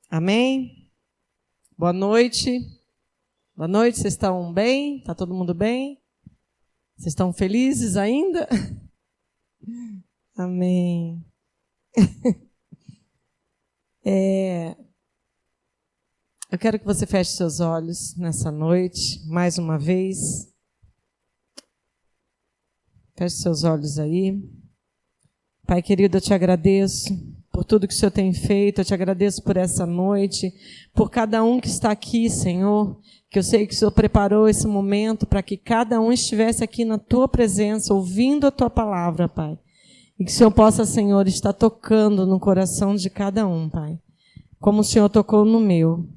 Amém? Boa noite. Boa noite, vocês estão bem? Está todo mundo bem? Vocês estão felizes ainda? Amém. Eu quero que você feche seus olhos nessa noite, mais uma vez. Feche seus olhos aí. Pai querido, eu te agradeço por tudo que o Senhor tem feito, eu te agradeço por essa noite, por cada um que está aqui, Senhor, que eu sei que o Senhor preparou esse momento para que cada um estivesse aqui na Tua presença, ouvindo a Tua palavra, Pai. E que o Senhor possa, Senhor, estar tocando no coração de cada um, Pai, como o Senhor tocou no meu.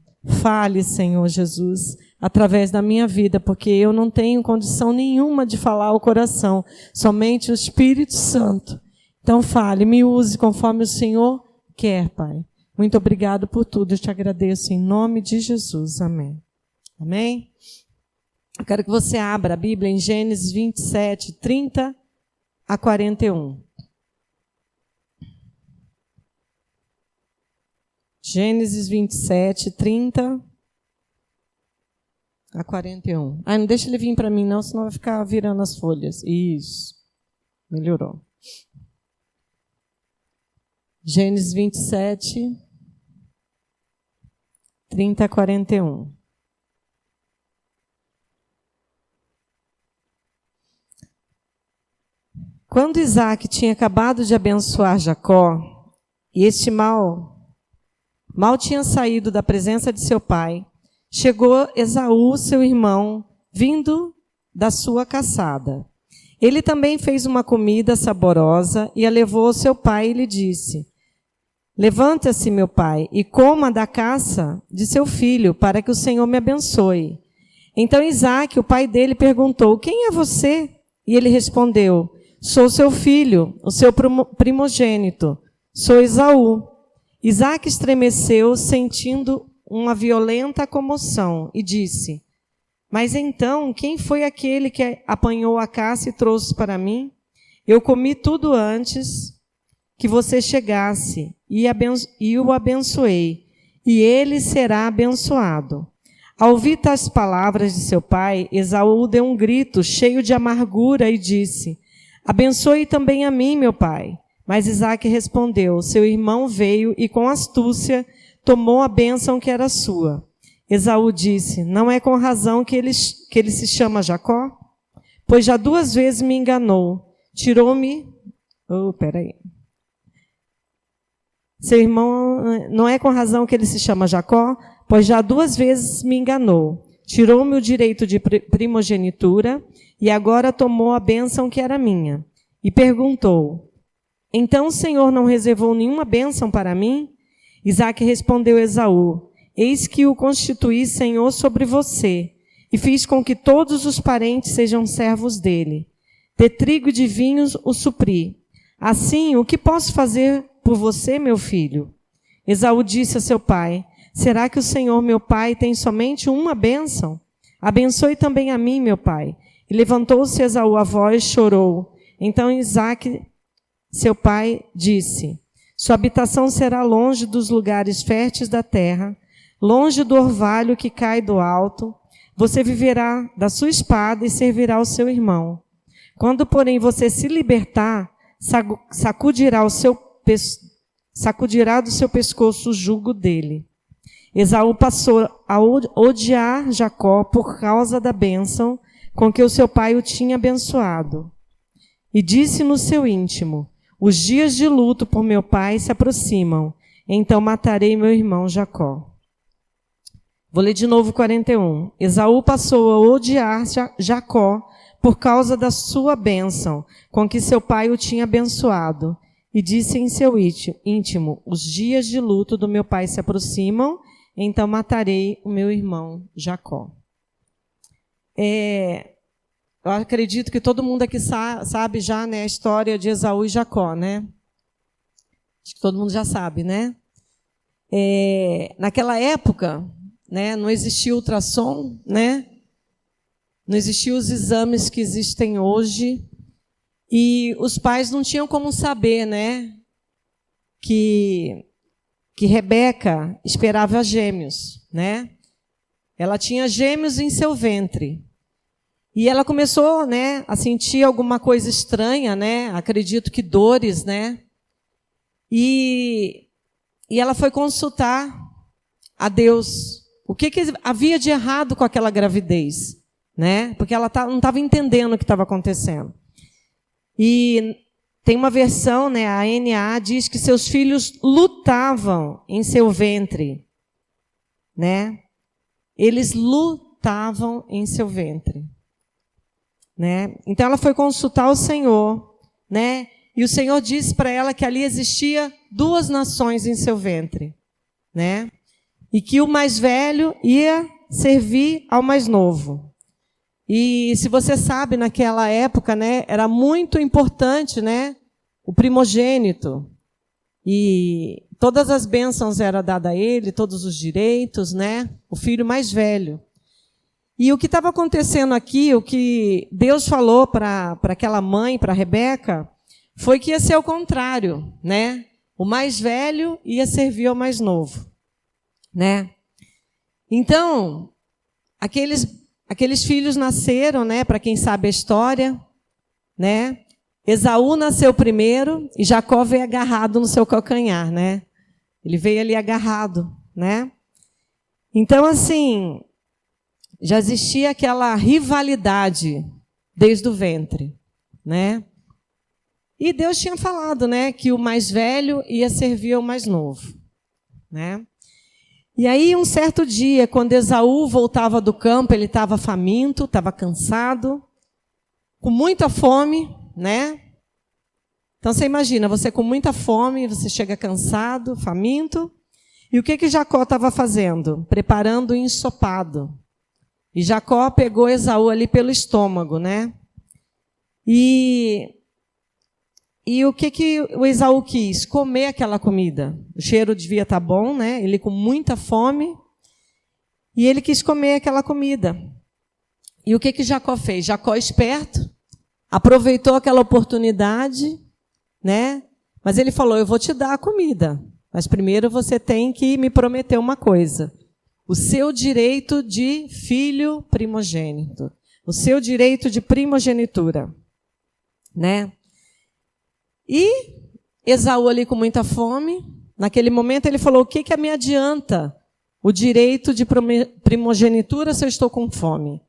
Fale, Senhor Jesus, através da minha vida, porque eu não tenho condição nenhuma de falar ao coração, somente o Espírito Santo. Então fale, me use conforme o Senhor quer, Pai. Muito obrigado por tudo, eu te agradeço em nome de Jesus. Amém. Amém? Eu quero que você abra a Bíblia em Gênesis 27, 30 a 41. Gênesis 27, 30 a 41. Não deixa ele vir para mim não, senão vai ficar virando as folhas. Isso. Melhorou. Gênesis 27, 30 a 41. Quando Isaac tinha acabado de abençoar Jacó, e este mal tinha saído da presença de seu pai, chegou Esaú, seu irmão, vindo da sua caçada. Ele também fez uma comida saborosa e a levou ao seu pai e lhe disse: Levanta-se, meu pai, e coma da caça de seu filho, para que o Senhor me abençoe. Então Isaque, o pai dele, perguntou: Quem é você? E ele respondeu: Sou seu filho, o seu primogênito. Sou Esaú. Isaque estremeceu, sentindo uma violenta comoção, e disse: Mas então, quem foi aquele que apanhou a caça e trouxe para mim? Eu comi tudo antes que você chegasse, e o abençoei, e ele será abençoado. Ao ouvir tais palavras de seu pai, Esaú deu um grito cheio de amargura e disse: Abençoe também a mim, meu pai. Mas Isaque respondeu: Seu irmão veio e com astúcia tomou a bênção que era sua. Esaú disse: Não é com razão que ele se chama Jacó? Pois já 2 vezes me enganou. Tirou-me... Seu irmão, não é com razão que ele se chama Jacó? Pois já 2 vezes me enganou. Tirou-me o direito de primogenitura e agora tomou a bênção que era minha. E perguntou: Então o Senhor não reservou nenhuma bênção para mim? Isaque respondeu a Esaú: Eis que o constituí Senhor sobre você, e fiz com que todos os parentes sejam servos dele. De trigo e de vinhos o supri. Assim, o que posso fazer por você, meu filho? Esaú disse a seu pai: Será que o Senhor, meu pai, tem somente uma bênção? Abençoe também a mim, meu pai. E levantou-se Esaú a voz e chorou. Então Isaque, seu pai, disse: Sua habitação será longe dos lugares férteis da terra, longe do orvalho que cai do alto. Você viverá da sua espada e servirá ao seu irmão. Quando, porém, você se libertar, sacudirá do seu pescoço o jugo dele. Esaú passou a odiar Jacó por causa da bênção com que o seu pai o tinha abençoado. E disse no seu íntimo: Os dias de luto por meu pai se aproximam, então matarei meu irmão Jacó. Vou ler de novo 41. Esaú passou a odiar Jacó por causa da sua bênção, com que seu pai o tinha abençoado. E disse em seu íntimo: Os dias de luto do meu pai se aproximam, então matarei o meu irmão Jacó. Eu acredito que todo mundo aqui sabe já, né, a história de Esaú e Jacó, né? Acho que todo mundo já sabe, né? Naquela época, né, não existia ultrassom, né? Não existiam os exames que existem hoje. E os pais não tinham como saber, né, que que Rebeca esperava gêmeos, né? Ela tinha gêmeos em seu ventre. E ela começou, né, a sentir alguma coisa estranha, né? Acredito que dores, né? E ela foi consultar a Deus. O que havia de errado com aquela gravidez, né? Porque ela não estava entendendo o que estava acontecendo. E tem uma versão, né, a NA diz que seus filhos lutavam em seu ventre, né? Eles lutavam em seu ventre, né? Então ela foi consultar o Senhor, né? E o Senhor disse para ela que ali existia 2 nações em seu ventre, né? E que o mais velho ia servir ao mais novo. E se você sabe, naquela época, né, era muito importante, né, o primogênito. E todas as bênçãos eram dadas a ele, todos os direitos, né, o filho mais velho. E o que estava acontecendo aqui, o que Deus falou para aquela mãe, para Rebeca, foi que ia ser o contrário, né? O mais velho ia servir ao mais novo, né? Então, aqueles filhos nasceram, né? Para quem sabe a história, né? Esaú nasceu primeiro e Jacó veio agarrado no seu calcanhar, né? Ele veio ali agarrado, né? Então, assim, já existia aquela rivalidade desde o ventre, né? E Deus tinha falado, né, que o mais velho ia servir ao mais novo, né? E aí, um certo dia, quando Esaú voltava do campo, ele estava faminto, estava cansado, com muita fome, né? Então, você imagina, você com muita fome, você chega cansado, faminto, e o que Jacó estava fazendo? Preparando um ensopado. E Jacó pegou Esaú ali pelo estômago, né? E o que o Esaú quis? Comer aquela comida. O cheiro devia estar bom, né? Ele com muita fome. E ele quis comer aquela comida. E o que Jacó fez? Jacó, esperto, aproveitou aquela oportunidade, né? Mas ele falou, eu vou te dar a comida. Mas primeiro você tem que me prometer uma coisa. O seu direito de filho primogênito. O seu direito de primogenitura. Né? E Esaú ali com muita fome, naquele momento ele falou, o que me adianta o direito de primogenitura se eu estou com fome?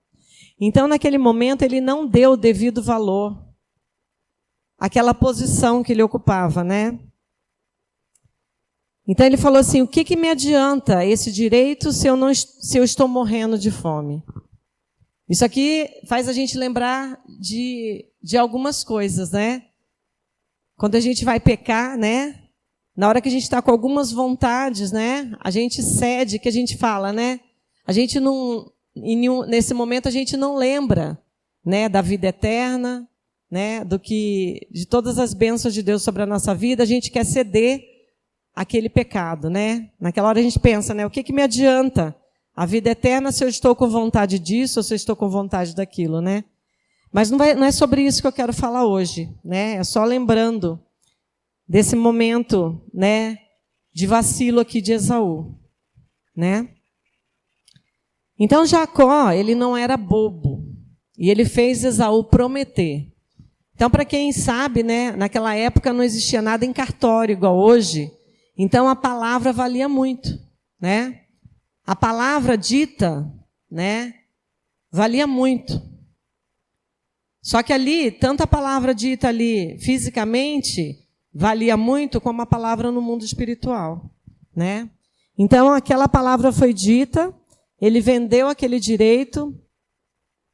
Então, naquele momento, ele não deu o devido valor àquela posição que ele ocupava, né? Então, ele falou assim, o que me adianta esse direito se eu estou morrendo de fome? Isso aqui faz a gente lembrar de algumas coisas, né? Quando a gente vai pecar, né? Na hora que a gente está com algumas vontades, né? A gente cede, que a gente fala, né? A gente não, nesse momento a gente não lembra, né? Da vida eterna, né? De todas as bênçãos de Deus sobre a nossa vida, a gente quer ceder àquele pecado, né? Naquela hora a gente pensa, né? O que me adianta a vida eterna se eu estou com vontade disso ou se eu estou com vontade daquilo, né? Mas não é sobre isso que eu quero falar hoje, né? É só lembrando desse momento, né, de vacilo aqui de Esaú, né? Então Jacó, ele não era bobo, e ele fez Esaú prometer. Então, para quem sabe, né, naquela época não existia nada em cartório igual hoje, então a palavra valia muito, né? A palavra dita, né, valia muito. Só que ali, tanto a palavra dita ali fisicamente valia muito, como a palavra no mundo espiritual, né? Então, aquela palavra foi dita, ele vendeu aquele direito,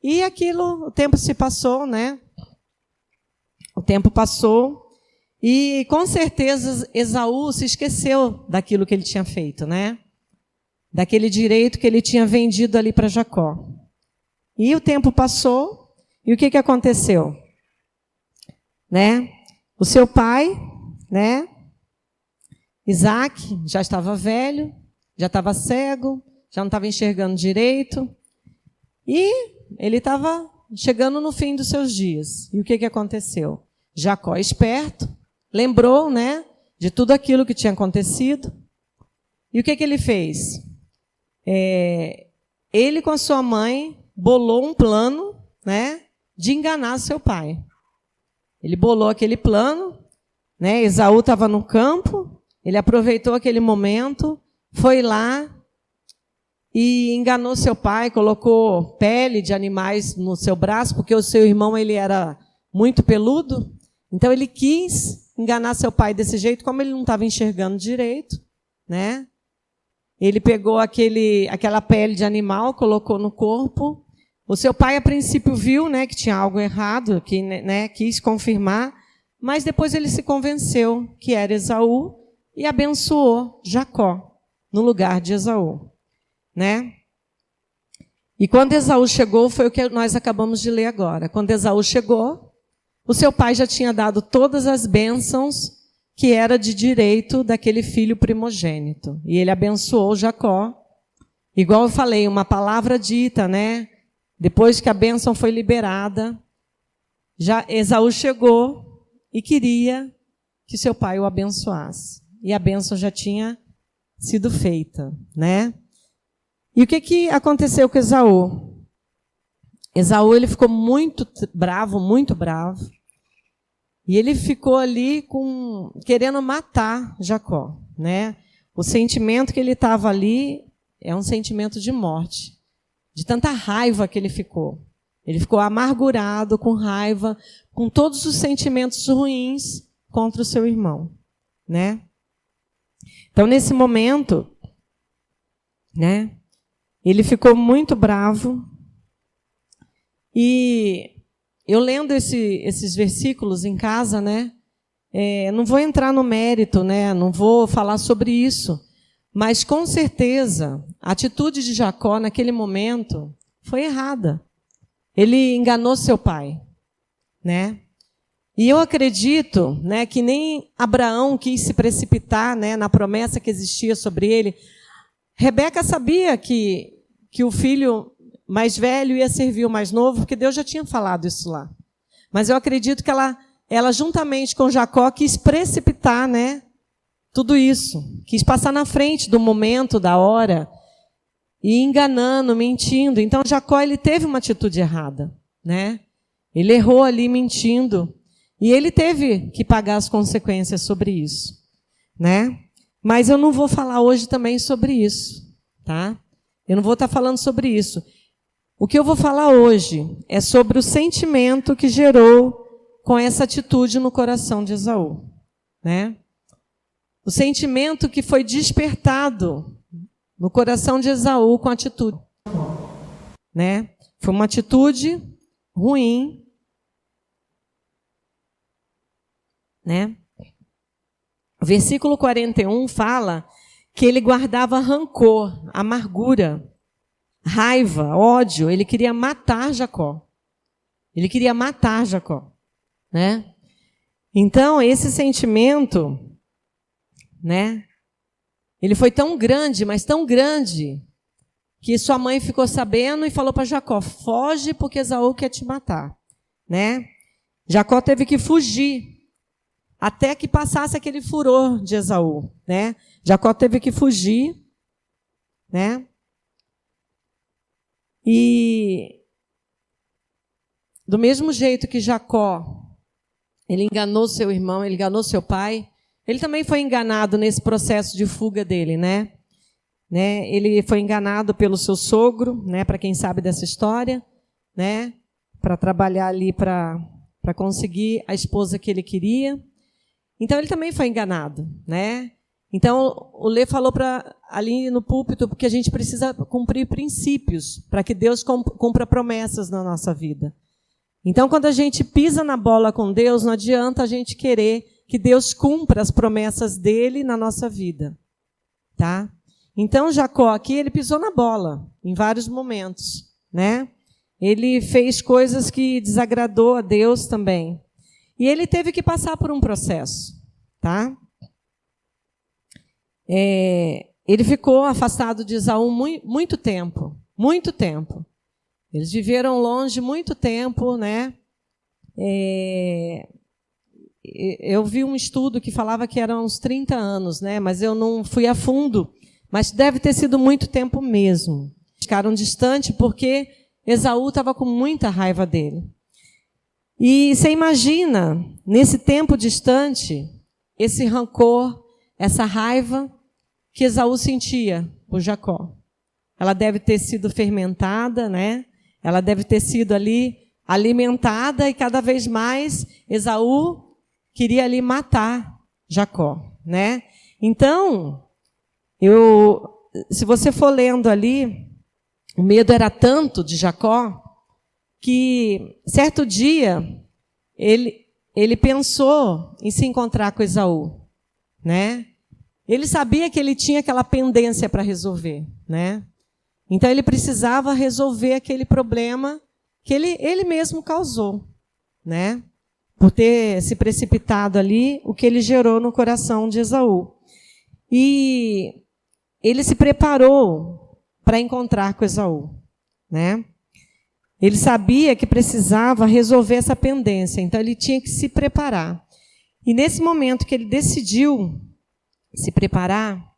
e o tempo se passou, né? O tempo passou, e com certeza Esaú se esqueceu daquilo que ele tinha feito, né? Daquele direito que ele tinha vendido ali para Jacó. E o tempo passou, e o que aconteceu? Né? O seu pai, né? Isaac, já estava velho, já estava cego, já não estava enxergando direito. E ele estava chegando no fim dos seus dias. E o que aconteceu? Jacó, esperto, lembrou, né, de tudo aquilo que tinha acontecido. E o que ele fez? Ele, com a sua mãe, bolou um plano, né, de enganar seu pai. Ele bolou aquele plano, né? Esaú estava no campo, ele aproveitou aquele momento, foi lá e enganou seu pai, colocou pele de animais no seu braço, porque o seu irmão ele era muito peludo, então ele quis enganar seu pai desse jeito, como ele não estava enxergando direito, né? Ele pegou aquela pele de animal, colocou no corpo. O seu pai, a princípio, viu, né, que tinha algo errado, que, né, quis confirmar, mas depois ele se convenceu que era Esaú e abençoou Jacó no lugar de Esaú, né? E quando Esaú chegou, foi o que nós acabamos de ler agora. Quando Esaú chegou, o seu pai já tinha dado todas as bênçãos que era de direito daquele filho primogênito. E ele abençoou Jacó. Igual eu falei, uma palavra dita, né? Depois que a bênção foi liberada, já Esaú chegou e queria que seu pai o abençoasse. E a bênção já tinha sido feita, né? E o que aconteceu com Esaú? Esaú, ele ficou muito bravo. E ele ficou ali querendo matar Jacó, né? O sentimento que ele estava ali é um sentimento de morte, de tanta raiva que ele ficou. Ele ficou amargurado, com raiva, com todos os sentimentos ruins contra o seu irmão, né? Então, nesse momento, né, ele ficou muito bravo. E eu lendo esses versículos em casa, né, não vou entrar no mérito, né, não vou falar sobre isso, mas com certeza a atitude de Jacó naquele momento foi errada. Ele enganou seu pai, né? E eu acredito, né, que nem Abraão quis se precipitar, né, na promessa que existia sobre ele. Rebeca sabia que o filho mais velho ia servir o mais novo, porque Deus já tinha falado isso lá. Mas eu acredito que ela juntamente com Jacó, quis precipitar, né, tudo isso. Quis passar na frente do momento, da hora, e enganando, mentindo. Então, Jacó, ele teve uma atitude errada, né? Ele errou ali mentindo. E ele teve que pagar as consequências sobre isso, né? Mas eu não vou falar hoje também sobre isso, tá? Eu não vou estar falando sobre isso. O que eu vou falar hoje é sobre o sentimento que gerou com essa atitude no coração de Esaú, né? O sentimento que foi despertado no coração de Esaú com a atitude, né? Foi uma atitude ruim, né? O versículo 41 fala que ele guardava rancor, amargura, raiva, ódio. Ele queria matar Jacó. Ele queria matar Jacó, né? Então, esse sentimento, né? Ele foi tão grande, mas tão grande, que sua mãe ficou sabendo e falou para Jacó: foge, porque Esaú quer te matar, né? Jacó teve que fugir até que passasse aquele furor de Esaú, né? Jacó teve que fugir, né? E do mesmo jeito que Jacó, ele enganou seu irmão, ele enganou seu pai, ele também foi enganado nesse processo de fuga dele, né? Ele foi enganado pelo seu sogro, né? Para quem sabe dessa história, né? Para trabalhar ali para conseguir a esposa que ele queria. Então, ele também foi enganado, né? Então, o Lê falou ali no púlpito que a gente precisa cumprir princípios para que Deus cumpra promessas na nossa vida. Então, quando a gente pisa na bola com Deus, não adianta a gente querer que Deus cumpra as promessas dele na nossa vida, tá? Então, Jacó aqui, ele pisou na bola em vários momentos, né? Ele fez coisas que desagradou a Deus também. E ele teve que passar por um processo, tá? Ele ficou afastado de Esaú muito tempo, muito tempo. Eles viveram longe muito tempo, né? Eu vi um estudo que falava que eram uns 30 anos, né? Mas eu não fui a fundo Mas deve ter sido muito tempo mesmo. Ficaram distantes porque Esaú estava com muita raiva dele. E você imagina, nesse tempo distante, esse rancor, essa raiva que Esaú sentia por Jacó. Ela deve ter sido fermentada, né? Ela deve ter sido ali alimentada e cada vez mais Esaú queria ali matar Jacó, né? Então, se você for lendo ali, o medo era tanto de Jacó que certo dia ele pensou em se encontrar com Esaú, né? Ele sabia que ele tinha aquela pendência para resolver, né? Então ele precisava resolver aquele problema que ele mesmo causou, né? Por ter se precipitado ali, o que ele gerou no coração de Esaú. E ele se preparou para encontrar com Esaú, né? Ele sabia que precisava resolver essa pendência, então ele tinha que se preparar. E nesse momento que ele decidiu se preparar,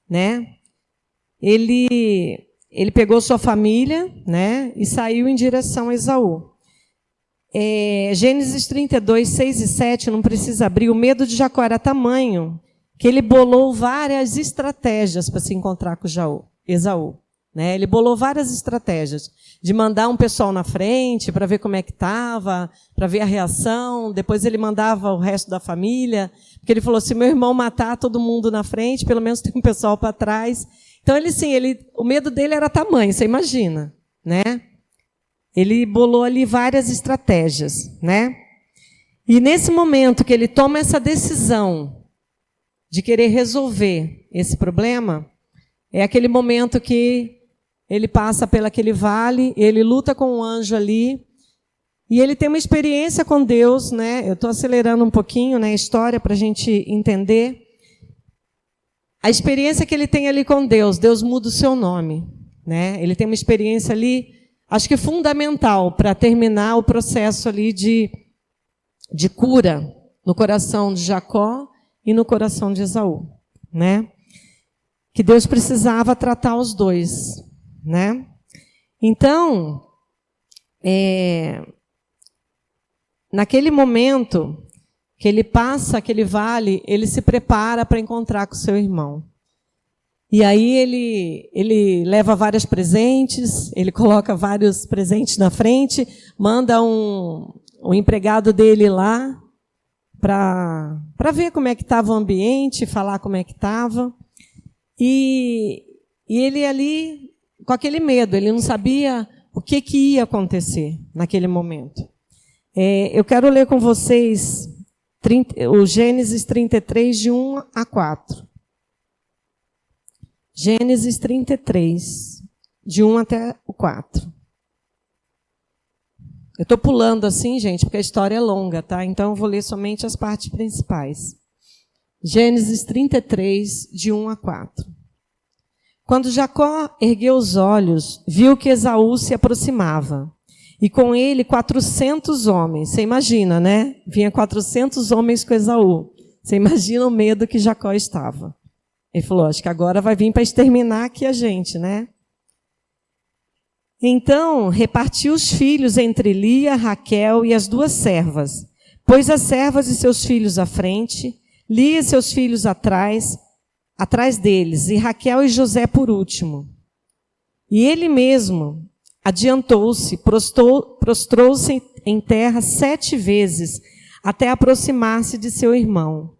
né? Ele pegou sua família, né? E saiu em direção a Esaú. Gênesis 32, 6 e 7, não precisa abrir. O medo de Jacó era tamanho que ele bolou várias estratégias para se encontrar com Esaú. Né? Ele bolou várias estratégias, de mandar um pessoal na frente para ver como é que estava, para ver a reação. Depois ele mandava o resto da família, porque ele falou, se meu irmão matar todo mundo na frente, pelo menos tem um pessoal para trás. Então, o medo dele era tamanho, você imagina, né? Ele bolou ali várias estratégias, né? E nesse momento que ele toma essa decisão de querer resolver esse problema, é aquele momento que ele passa pelaquele vale, ele luta com o anjo ali, e ele tem uma experiência com Deus, né? Eu estou acelerando um pouquinho, né, a história para a gente entender. A experiência que ele tem ali com Deus, Deus muda o seu nome, né? Ele tem uma experiência ali, acho que fundamental para terminar o processo ali de cura no coração de Jacó e no coração de Esaú, né? Que Deus precisava tratar os dois, né? Então, naquele momento que ele passa aquele vale, ele se prepara para encontrar com seu irmão. E aí ele leva vários presentes, ele coloca vários presentes na frente, manda um empregado dele lá para ver como é que estava o ambiente, falar como é que estava. E ele ali, com aquele medo, ele não sabia o que ia acontecer naquele momento. Eu quero ler com vocês o Gênesis 33, de 1 a 4. Gênesis 33, de 1 até o 4. Eu estou pulando assim, gente, porque a história é longa, tá? Então eu vou ler somente as partes principais. Gênesis 33, de 1 a 4. Quando Jacó ergueu os olhos, viu que Esaú se aproximava. E com ele 400 homens. Você imagina, né? Vinha 400 homens com Esaú. Você imagina o medo que Jacó estava. Ele falou, acho que agora vai vir para exterminar aqui a gente, né? Então, repartiu os filhos entre Lia, Raquel e as duas servas. Pôs as servas e seus filhos à frente, Lia e seus filhos atrás deles, e Raquel e José por último. E ele mesmo adiantou-se, prostrou-se em terra 7 vezes, até aproximar-se de seu irmão.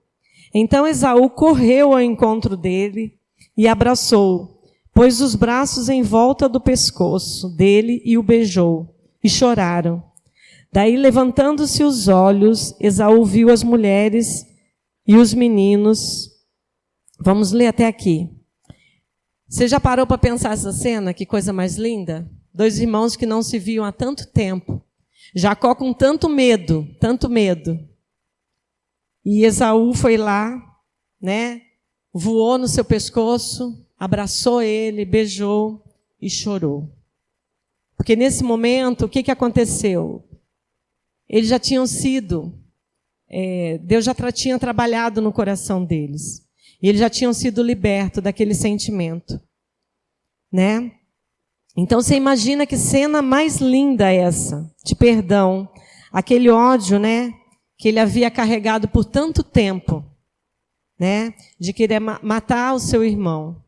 Então Esaú correu ao encontro dele e abraçou, pôs os braços em volta do pescoço dele e o beijou, e choraram. Daí, levantando-se os olhos, Esaú viu as mulheres e os meninos. Vamos ler até aqui. Você já parou para pensar essa cena? Que coisa mais linda? 2 irmãos que não se viam há tanto tempo. Jacó com tanto medo, tanto medo. E Esaú foi lá, né? Voou no seu pescoço, abraçou ele, beijou e chorou. Porque nesse momento, o que aconteceu? Eles já tinham sido, Deus já tinha trabalhado no coração deles. E eles já tinham sido libertos daquele sentimento, né? Então você imagina que cena mais linda essa, de perdão. Aquele ódio, né, que ele havia carregado por tanto tempo, né, de querer matar o seu irmão.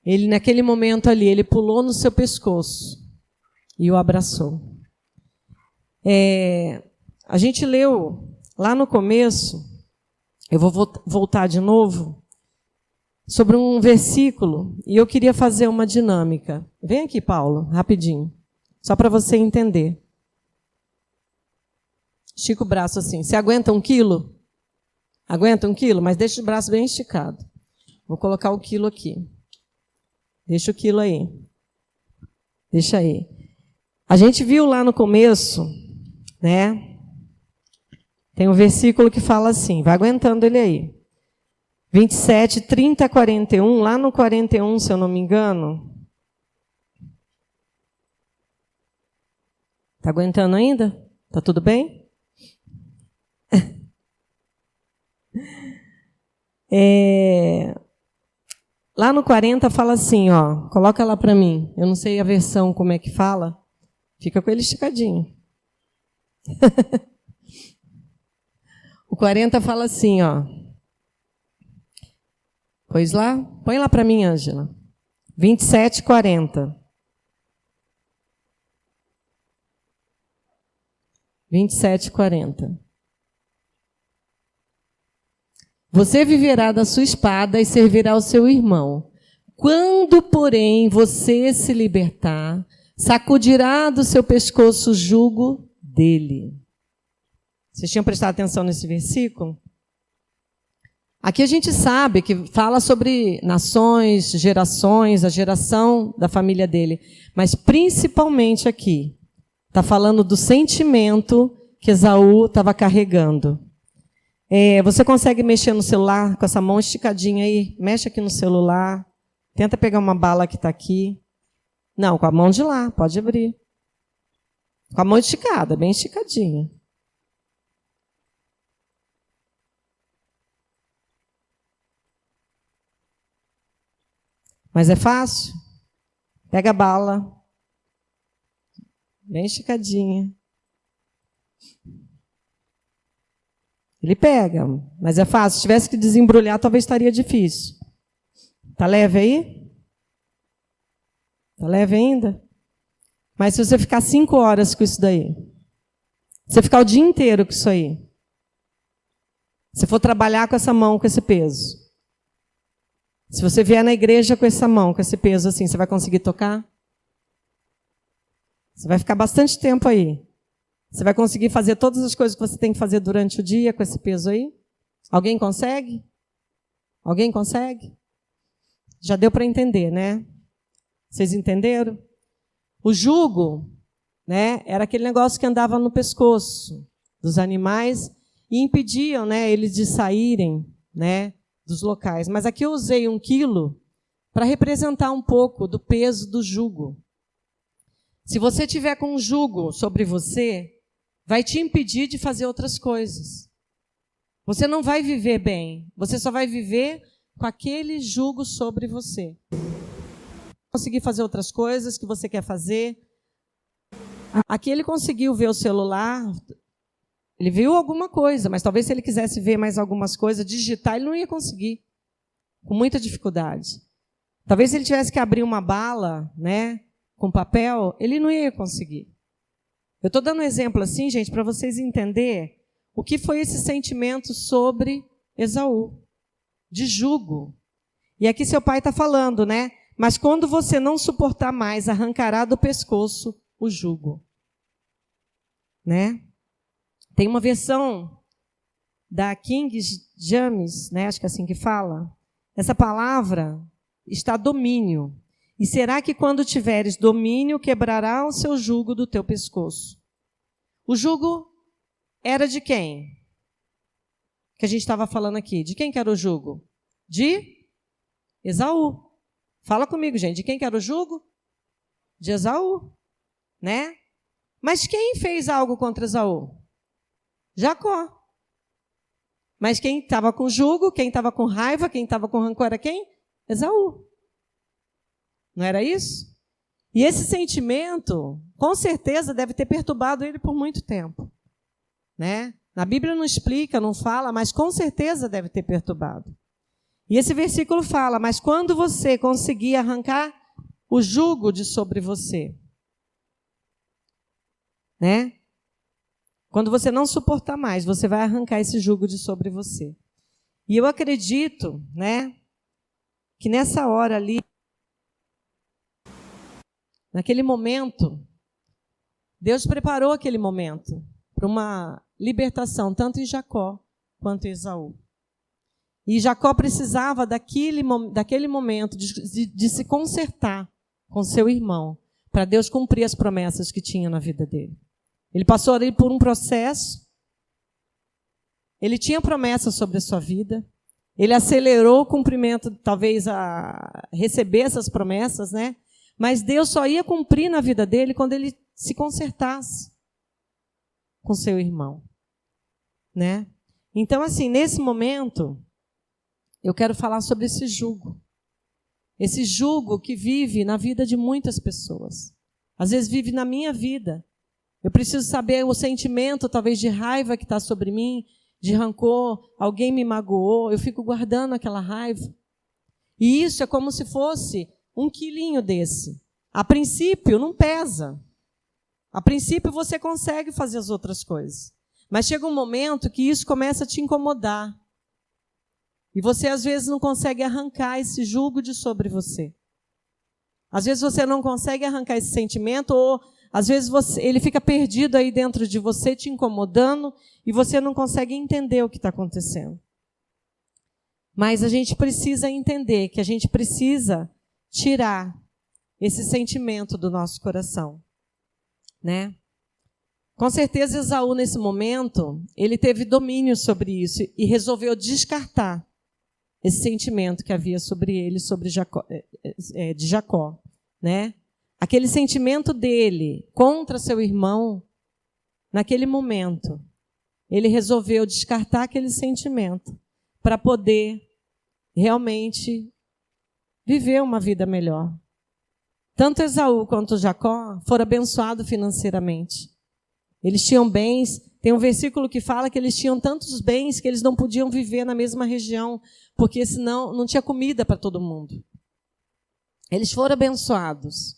Ele, naquele momento ali, ele pulou no seu pescoço e o abraçou. A gente leu lá no começo, eu vou voltar de novo, sobre um versículo, e eu queria fazer uma dinâmica. Vem aqui, Paulo, rapidinho, só para você entender. Estica o braço assim. Você aguenta 1 quilo? Aguenta 1 quilo? Mas deixa o braço bem esticado. Vou colocar o quilo aqui. Deixa o quilo aí. Deixa aí. A gente viu lá no começo, né? Tem um versículo que fala assim, vai aguentando ele aí. 27, 30, 41, lá no 41, se eu não me engano. Está aguentando ainda? Está tudo bem? Lá no 40 fala assim, ó, coloca lá para mim. Eu não sei a versão como é que fala. Fica com ele esticadinho. O 40 fala assim, ó. Pois lá, põe lá para mim, Ângela. 27, 40. 27, 40. Você viverá da sua espada e servirá ao seu irmão. Quando, porém, você se libertar, sacudirá do seu pescoço o jugo dele. Vocês tinham prestado atenção nesse versículo? Aqui a gente sabe que fala sobre nações, gerações, a geração da família dele. Mas principalmente aqui, está falando do sentimento que Esaú estava carregando. Você consegue mexer no celular com essa mão esticadinha aí? Mexe aqui no celular. Tenta pegar uma bala que está aqui. Não, com a mão de lá, pode abrir. Com a mão esticada, bem esticadinha. Mas é fácil? Pega a bala. Bem esticadinha. Ele pega, mas é fácil. Se tivesse que desembrulhar, talvez estaria difícil. Tá leve aí? Tá leve ainda? Mas se você ficar 5 horas com isso daí, se você ficar o dia inteiro com isso aí, se for trabalhar com essa mão, com esse peso, se você vier na igreja com essa mão, com esse peso assim, você vai conseguir tocar? Você vai ficar bastante tempo aí. Você vai conseguir fazer todas as coisas que você tem que fazer durante o dia com esse peso aí? Alguém consegue? Alguém consegue? Já deu para entender, né? Vocês entenderam? O jugo, né, era aquele negócio que andava no pescoço dos animais e impediam, né, eles de saírem, né, dos locais. Mas aqui eu usei 1 quilo para representar um pouco do peso do jugo. Se você tiver com um jugo sobre você, vai te impedir de fazer outras coisas. Você não vai viver bem. Você só vai viver com aquele jugo sobre você. Conseguir fazer outras coisas que você quer fazer. Aqui ele conseguiu ver o celular. Ele viu alguma coisa, mas talvez se ele quisesse ver mais algumas coisas, digitar, ele não ia conseguir. Com muita dificuldade. Talvez se ele tivesse que abrir uma bala, né, com papel, ele não ia conseguir. Eu estou dando um exemplo assim, gente, para vocês entenderem o que foi esse sentimento sobre Esaú, de jugo. E aqui seu pai está falando, né? Mas quando você não suportar mais, arrancará do pescoço o jugo. Né? Tem uma versão da King James, né? Acho que é assim que fala. Essa palavra está domínio. E será que quando tiveres domínio, quebrará o seu jugo do teu pescoço? O jugo era de quem? Que a gente estava falando aqui. De quem que era o jugo? De Esaú. Fala comigo, gente. De quem que era o jugo? De Esaú. Né? Mas quem fez algo contra Esaú? Jacó. Mas quem estava com jugo, quem estava com raiva, quem estava com rancor era quem? Esaú. Não era isso? E esse sentimento, com certeza, deve ter perturbado ele por muito tempo. Né? Na Bíblia não explica, não fala, mas com certeza deve ter perturbado. E esse versículo fala, mas quando você conseguir arrancar o jugo de sobre você, né? Quando você não suportar mais, você vai arrancar esse jugo de sobre você. E eu acredito, né, que nessa hora ali, naquele momento, Deus preparou aquele momento para uma libertação, tanto em Jacó quanto em Esaú. E Jacó precisava daquele momento de se consertar com seu irmão, para Deus cumprir as promessas que tinha na vida dele. Ele passou ali por um processo, ele tinha promessas sobre a sua vida, ele acelerou o cumprimento, talvez, a receber essas promessas, né? Mas Deus só ia cumprir na vida dele quando ele se consertasse com seu irmão, né? Então, assim, nesse momento, eu quero falar sobre esse jugo. Esse jugo que vive na vida de muitas pessoas. Às vezes vive na minha vida. Eu preciso saber o sentimento, talvez, de raiva que está sobre mim, de rancor, alguém me magoou, eu fico guardando aquela raiva. E isso é como se fosse um quilinho desse. A princípio, não pesa. A princípio, você consegue fazer as outras coisas. Mas chega um momento que isso começa a te incomodar. E você, às vezes, não consegue arrancar esse jugo de sobre você. Às vezes, você não consegue arrancar esse sentimento, ou, às vezes, ele fica perdido aí dentro de você, te incomodando, e você não consegue entender o que está acontecendo. Mas a gente precisa entender que a gente precisa tirar esse sentimento do nosso coração, né? Com certeza, Esaú, nesse momento, ele teve domínio sobre isso e resolveu descartar esse sentimento que havia sobre ele, sobre de Jacó, né? Aquele sentimento dele contra seu irmão, naquele momento, ele resolveu descartar aquele sentimento para poder realmente viver uma vida melhor. Tanto Esaú quanto Jacó foram abençoados financeiramente. Eles tinham bens, tem um versículo que fala que eles tinham tantos bens que eles não podiam viver na mesma região, porque senão não tinha comida para todo mundo. Eles foram abençoados,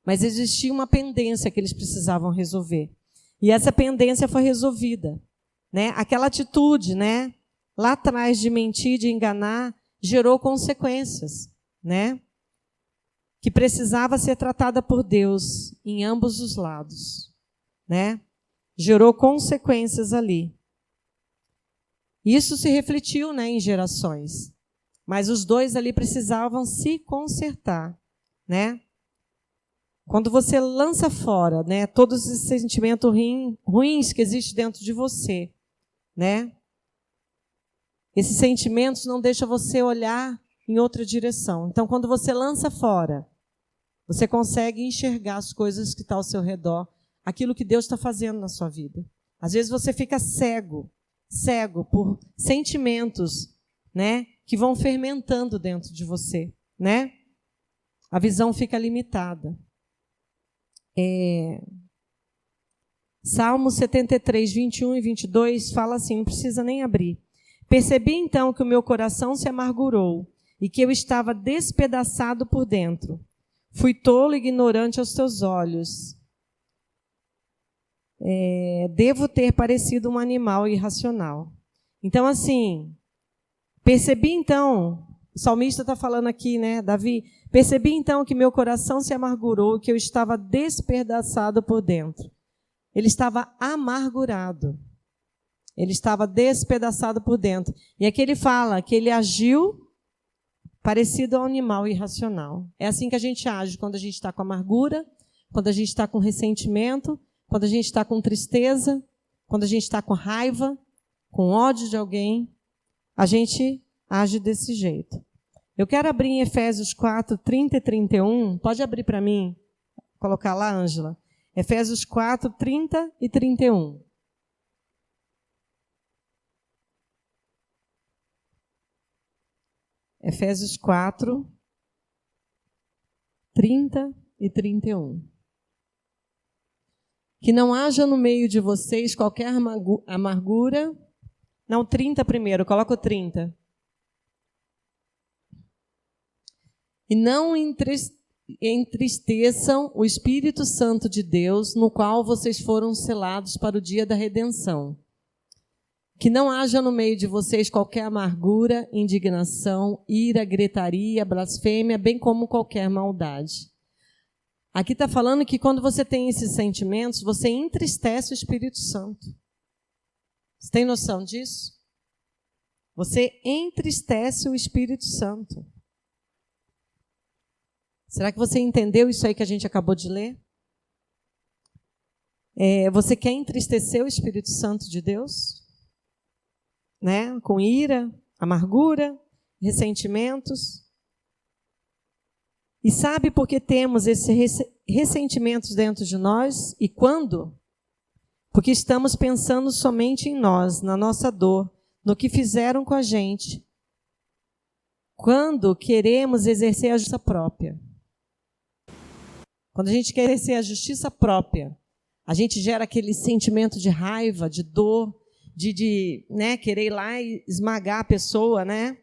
mas existia uma pendência que eles precisavam resolver. E essa pendência foi resolvida, né? Aquela atitude, né, lá atrás de mentir, de enganar, gerou consequências, né? Que precisava ser tratada por Deus em ambos os lados, né? Gerou consequências ali. Isso se refletiu, né, em gerações. Mas os dois ali precisavam se consertar, né? Quando você lança fora, né, todos esses sentimentos ruins que existem dentro de você, né? Esses sentimentos não deixam você olhar em outra direção. Então, quando você lança fora, você consegue enxergar as coisas que estão ao seu redor, aquilo que Deus está fazendo na sua vida. Às vezes você fica cego por sentimentos, né, que vão fermentando dentro de você, né? A visão fica limitada. Salmo 73, 21 e 22 fala assim, não precisa nem abrir. Percebi então que o meu coração se amargurou e que eu estava despedaçado por dentro. Fui tolo e ignorante aos teus olhos. Devo ter parecido um animal irracional. Então, assim, percebi então, o salmista está falando aqui, né, Davi, percebi então que meu coração se amargurou e que eu estava despedaçado por dentro. Ele estava amargurado. Ele estava despedaçado por dentro. E aqui ele fala que ele agiu parecido a um animal irracional. É assim que a gente age quando a gente está com amargura, quando a gente está com ressentimento, quando a gente está com tristeza, quando a gente está com raiva, com ódio de alguém, a gente age desse jeito. Eu quero abrir em Efésios 4, 30 e 31. Pode abrir para mim, colocar lá, Ângela. Efésios 4, 30 e 31. Efésios 4, 30 e 31. Que não haja no meio de vocês qualquer amargura. Não, 30 primeiro, coloca o 30. E não entristeçam o Espírito Santo de Deus, no qual vocês foram selados para o dia da redenção. Que não haja no meio de vocês qualquer amargura, indignação, ira, gritaria, blasfêmia, bem como qualquer maldade. Aqui está falando que quando você tem esses sentimentos, você entristece o Espírito Santo. Você tem noção disso? Você entristece o Espírito Santo. Será que você entendeu isso aí que a gente acabou de ler? Você quer entristecer o Espírito Santo de Deus? Né? Com ira, amargura, ressentimentos. E sabe por que temos esses ressentimentos dentro de nós? E quando? Porque estamos pensando somente em nós, na nossa dor, no que fizeram com a gente. Quando queremos exercer a justiça própria. Quando a gente quer exercer a justiça própria, a gente gera aquele sentimento de raiva, de dor, de querer ir lá e esmagar a pessoa, né?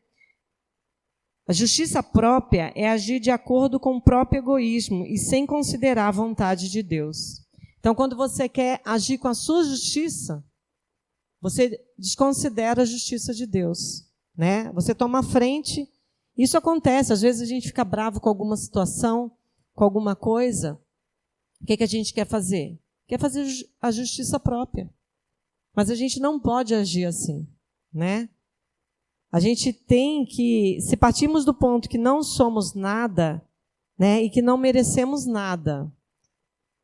A justiça própria é agir de acordo com o próprio egoísmo e sem considerar a vontade de Deus. Então, quando você quer agir com a sua justiça, você desconsidera a justiça de Deus, né? Você toma a frente. Isso acontece, às vezes a gente fica bravo com alguma situação, com alguma coisa. O que a gente quer fazer? Quer fazer a justiça própria. Mas a gente não pode agir assim, né? A gente tem que, se partimos do ponto que não somos nada, né, e que não merecemos nada,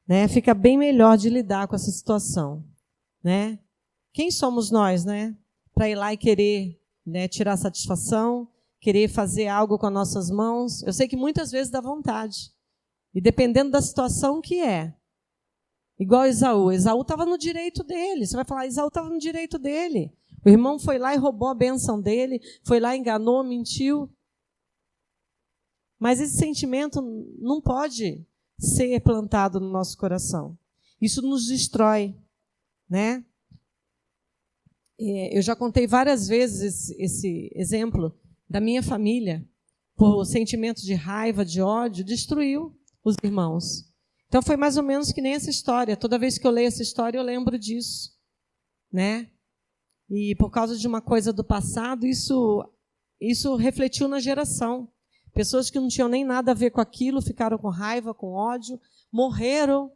né, fica bem melhor de lidar com essa situação, né? Quem somos nós, né, para ir lá e querer, né, tirar satisfação, querer fazer algo com as nossas mãos? Eu sei que muitas vezes dá vontade, e dependendo da situação que é. Igual Esaú estava no direito dele. Você vai falar, Esaú estava no direito dele. O irmão foi lá e roubou a bênção dele, foi lá, enganou, mentiu. Mas esse sentimento não pode ser plantado no nosso coração. Isso nos destrói, né? Eu já contei várias vezes esse exemplo da minha família, por sentimento de raiva, de ódio, destruiu os irmãos. Então, foi mais ou menos que nem essa história. Toda vez que eu leio essa história, eu lembro disso, né? E por causa de uma coisa do passado, isso refletiu na geração. Pessoas que não tinham nem nada a ver com aquilo, ficaram com raiva, com ódio, morreram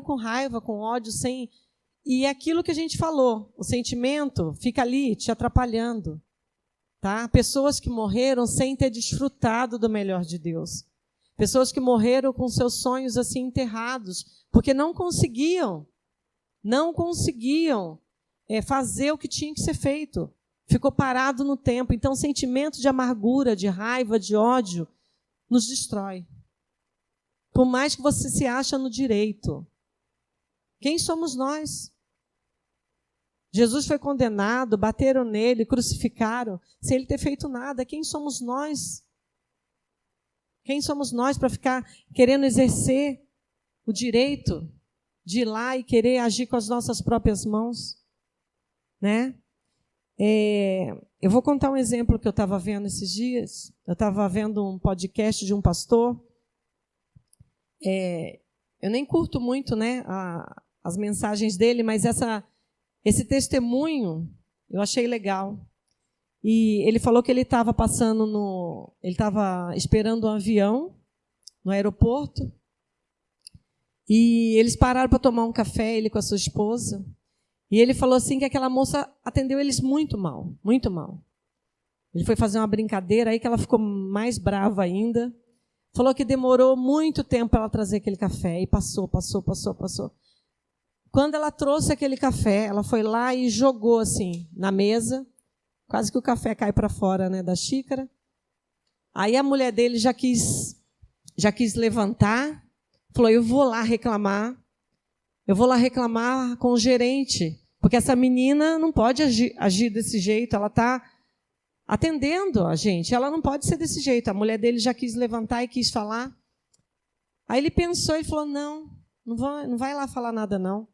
com raiva, com ódio, sem... E é aquilo que a gente falou, o sentimento fica ali te atrapalhando, tá? Pessoas que morreram sem ter desfrutado do melhor de Deus. Pessoas que morreram com seus sonhos assim enterrados, porque não conseguiam fazer o que tinha que ser feito. Ficou parado no tempo. Então, o sentimento de amargura, de raiva, de ódio, nos destrói. Por mais que você se ache no direito. Quem somos nós? Jesus foi condenado, bateram nele, crucificaram, sem ele ter feito nada. Quem somos nós? Quem somos nós para ficar querendo exercer o direito de ir lá e querer agir com as nossas próprias mãos? Né? Eu vou contar um exemplo que eu estava vendo esses dias. Eu estava vendo um podcast de um pastor. Eu nem curto muito, né, as mensagens dele, mas esse testemunho eu achei legal. E ele falou que ele estava esperando um avião no aeroporto, e eles pararam para tomar um café, ele com a sua esposa, e ele falou assim que aquela moça atendeu eles muito mal, muito mal. Ele foi fazer uma brincadeira aí que ela ficou mais brava ainda, falou que demorou muito tempo para ela trazer aquele café, e passou. Quando ela trouxe aquele café, ela foi lá e jogou assim na mesa, quase que o café cai para fora, né, da xícara. Aí a mulher dele já quis levantar, falou, eu vou lá reclamar com o gerente, porque essa menina não pode agir desse jeito, ela está atendendo a gente. Ela não pode ser desse jeito. A mulher dele já quis levantar e quis falar. Aí ele pensou e falou, não vai lá falar nada, não.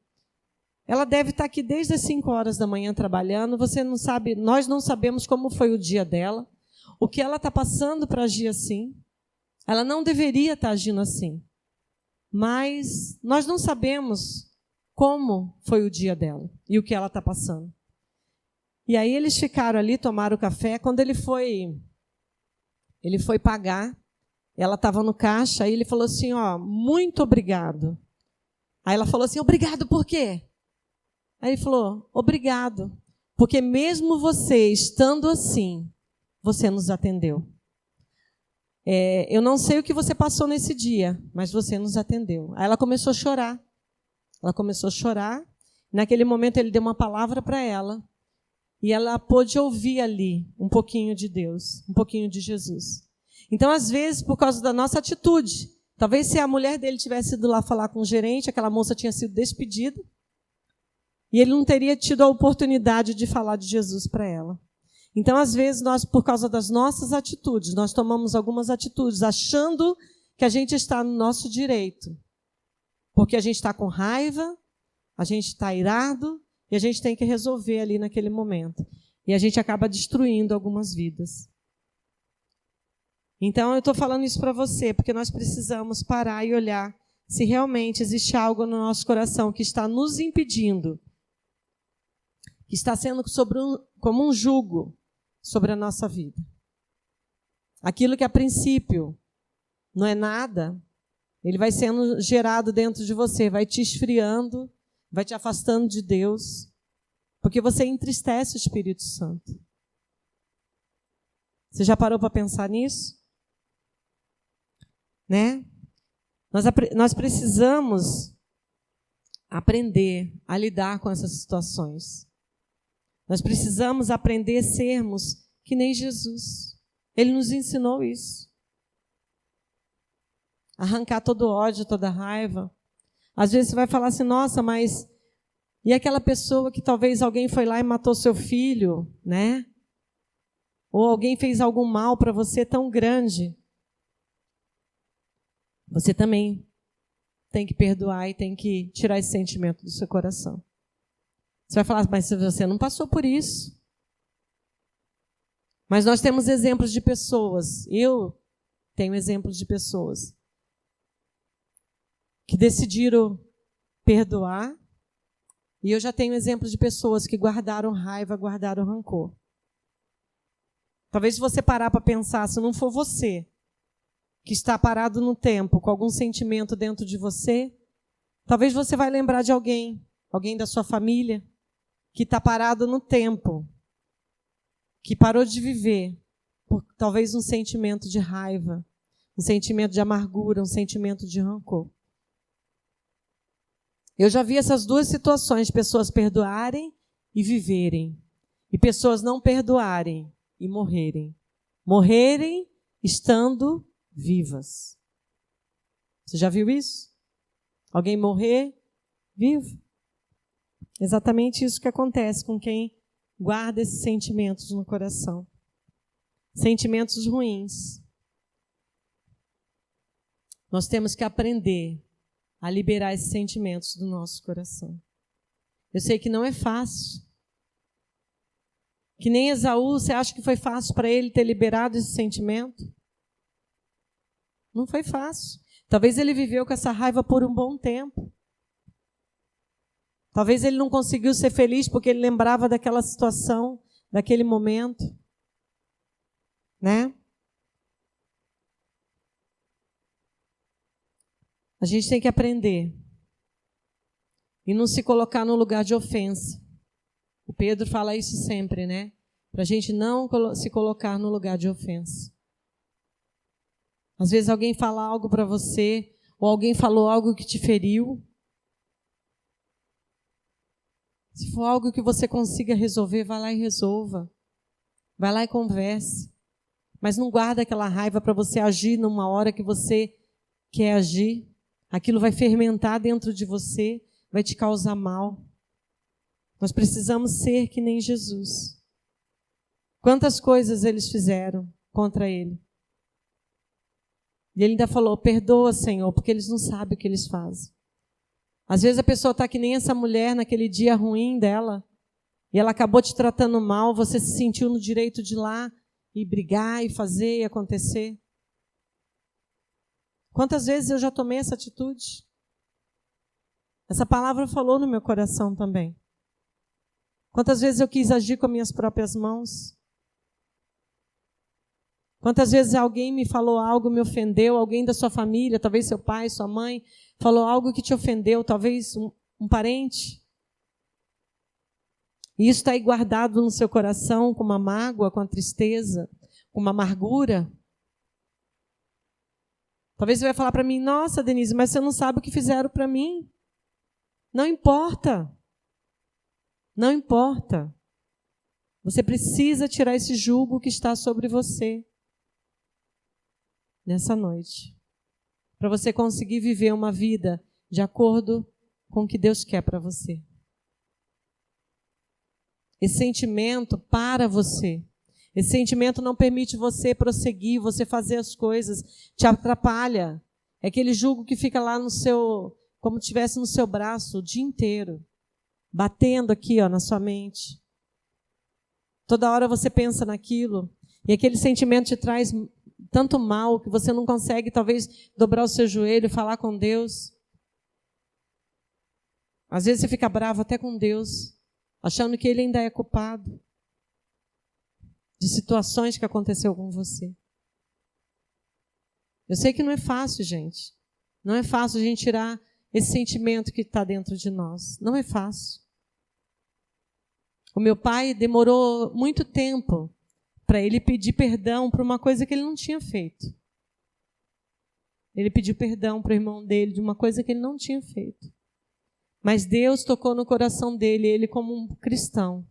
Ela deve estar aqui desde as 5 horas da manhã trabalhando. Você não sabe, nós não sabemos como foi o dia dela, o que ela está passando para agir assim. Ela não deveria estar agindo assim. Mas nós não sabemos como foi o dia dela e o que ela está passando. E aí eles ficaram ali, tomaram café. Quando ele foi pagar, ela estava no caixa, aí ele falou assim, muito obrigado. Aí ela falou assim, obrigado por quê? Aí ele falou, obrigado, porque mesmo você estando assim, você nos atendeu. Eu não sei o que você passou nesse dia, mas você nos atendeu. Aí ela começou a chorar. Naquele momento ele deu uma palavra para ela. E ela pôde ouvir ali um pouquinho de Deus, um pouquinho de Jesus. Então, às vezes, por causa da nossa atitude, talvez se a mulher dele tivesse ido lá falar com o gerente, aquela moça tinha sido despedida, e ele não teria tido a oportunidade de falar de Jesus para ela. Então, às vezes, nós, por causa das nossas atitudes, nós tomamos algumas atitudes, achando que a gente está no nosso direito. Porque a gente está com raiva, a gente está irado, e a gente tem que resolver ali naquele momento. E a gente acaba destruindo algumas vidas. Então, eu estou falando isso para você, porque nós precisamos parar e olhar se realmente existe algo no nosso coração que está nos impedindo, que está sendo como um jugo sobre a nossa vida. Aquilo que a princípio não é nada, ele vai sendo gerado dentro de você, vai te esfriando, vai te afastando de Deus, porque você entristece o Espírito Santo. Você já parou para pensar nisso? Né? Nós precisamos aprender a lidar com essas situações. Nós precisamos aprender a sermos que nem Jesus. Ele nos ensinou isso. Arrancar todo ódio, toda raiva. Às vezes você vai falar assim, nossa, mas e aquela pessoa que talvez alguém foi lá e matou seu filho, né? Ou alguém fez algum mal para você tão grande. Você também tem que perdoar e tem que tirar esse sentimento do seu coração. Você vai falar, mas você não passou por isso. Mas nós temos exemplos de pessoas. Eu tenho exemplos de pessoas que decidiram perdoar. E eu já tenho exemplos de pessoas que guardaram raiva, guardaram rancor. Talvez se você parar para pensar, se não for você que está parado no tempo, com algum sentimento dentro de você, talvez você vai lembrar de alguém da sua família, que está parado no tempo, que parou de viver por talvez um sentimento de raiva, um sentimento de amargura, um sentimento de rancor. Eu já vi essas duas situações, pessoas perdoarem e viverem, e pessoas não perdoarem e morrerem. Morrerem estando vivas. Você já viu isso? Alguém morrer vivo? Exatamente isso que acontece com quem guarda esses sentimentos no coração. Sentimentos ruins. Nós temos que aprender a liberar esses sentimentos do nosso coração. Eu sei que não é fácil. Que nem Esaú, você acha que foi fácil para ele ter liberado esse sentimento? Não foi fácil. Talvez ele viveu com essa raiva por um bom tempo. Talvez ele não conseguiu ser feliz porque ele lembrava daquela situação, daquele momento. Né? A gente tem que aprender e não se colocar no lugar de ofensa. O Pedro fala isso sempre, né? Para a gente não se colocar no lugar de ofensa. Às vezes alguém fala algo para você, ou alguém falou algo que te feriu. Se for algo que você consiga resolver, vai lá e resolva. Vai lá e converse. Mas não guarda aquela raiva para você agir numa hora que você quer agir. Aquilo vai fermentar dentro de você, vai te causar mal. Nós precisamos ser que nem Jesus. Quantas coisas eles fizeram contra ele. E ele ainda falou, perdoa, Senhor, porque eles não sabem o que eles fazem. Às vezes a pessoa está que nem essa mulher naquele dia ruim dela, e ela acabou te tratando mal, você se sentiu no direito de ir lá e brigar, e fazer, e acontecer. Quantas vezes eu já tomei essa atitude? Essa palavra falou no meu coração também. Quantas vezes eu quis agir com minhas próprias mãos? Quantas vezes alguém me falou algo, me ofendeu, alguém da sua família, talvez seu pai, sua mãe, falou algo que te ofendeu, talvez um parente. E isso está aí guardado no seu coração com uma mágoa, com uma tristeza, com uma amargura. Talvez você vai falar para mim, nossa, Denise, mas você não sabe o que fizeram para mim. Não importa. Não importa. Você precisa tirar esse jugo que está sobre você nessa noite, para você conseguir viver uma vida de acordo com o que Deus quer para você. Esse sentimento para você. Esse sentimento não permite você prosseguir, você fazer as coisas, te atrapalha. É aquele jugo que fica lá no seu, como se estivesse no seu braço o dia inteiro, batendo aqui, ó, na sua mente. Toda hora você pensa naquilo, e aquele sentimento te traz tanto mal que você não consegue, talvez, dobrar o seu joelho e falar com Deus. Às vezes você fica bravo até com Deus, achando que Ele ainda é culpado de situações que aconteceu com você. Eu sei que não é fácil, gente. Não é fácil a gente tirar esse sentimento que está dentro de nós. Não é fácil. O meu pai demorou muito tempo para ele pedir perdão por uma coisa que ele não tinha feito. Ele pediu perdão para o irmão dele de uma coisa que ele não tinha feito. Mas Deus tocou no coração dele, ele como um cristão.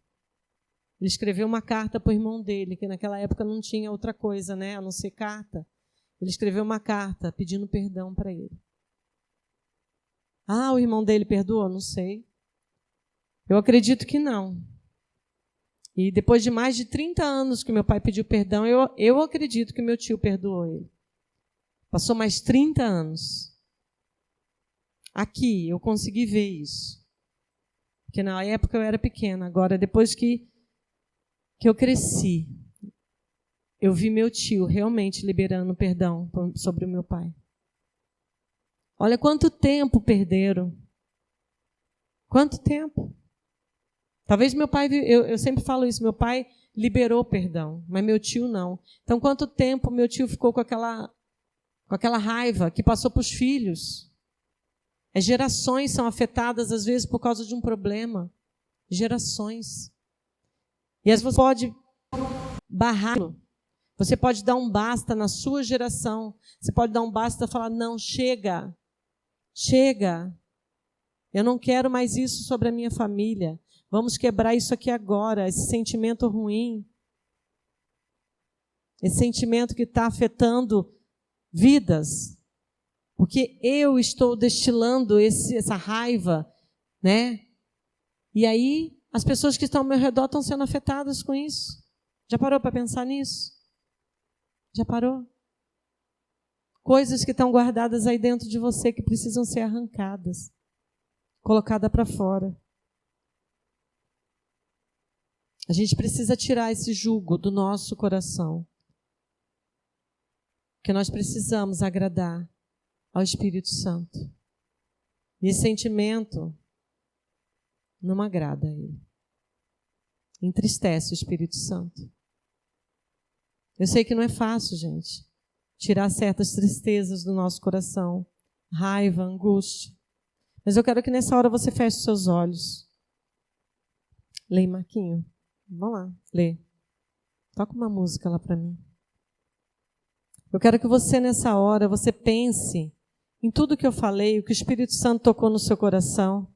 Ele escreveu uma carta para o irmão dele, que naquela época não tinha outra coisa, né, a não ser carta. Ele escreveu uma carta pedindo perdão para ele. Ah, o irmão dele perdoou? Não sei. Eu acredito que não. E depois de mais de 30 anos que meu pai pediu perdão, eu acredito que meu tio perdoou ele. Passou mais 30 anos. Aqui, eu consegui ver isso. Porque na época eu era pequena. Agora, depois que eu cresci, eu vi meu tio realmente liberando perdão sobre o meu pai. Olha quanto tempo perderam. Quanto tempo. Talvez meu pai, eu sempre falo isso, meu pai liberou perdão, mas meu tio não. Então, quanto tempo meu tio ficou com aquela raiva que passou para os filhos? As gerações são afetadas, às vezes, por causa de um problema. Gerações. E às vezes você pode barrá-lo. Você pode dar um basta na sua geração. Você pode dar um basta e falar, não, chega. Chega. Eu não quero mais isso sobre a minha família. Vamos quebrar isso aqui agora, esse sentimento ruim. Esse sentimento que está afetando vidas. Porque eu estou destilando essa raiva, né? E aí, as pessoas que estão ao meu redor estão sendo afetadas com isso. Já parou para pensar nisso? Já parou? Coisas que estão guardadas aí dentro de você que precisam ser arrancadas, colocadas para fora. A gente precisa tirar esse jugo do nosso coração. Porque nós precisamos agradar ao Espírito Santo. E esse sentimento não agrada a Ele. Entristece o Espírito Santo. Eu sei que não é fácil, gente, tirar certas tristezas do nosso coração, raiva, angústia. Mas eu quero que nessa hora você feche os seus olhos. Lê, Marquinho. Vamos lá, lê. Toca uma música lá para mim. Eu quero que você, nessa hora, você pense em tudo que eu falei, o que o Espírito Santo tocou no seu coração.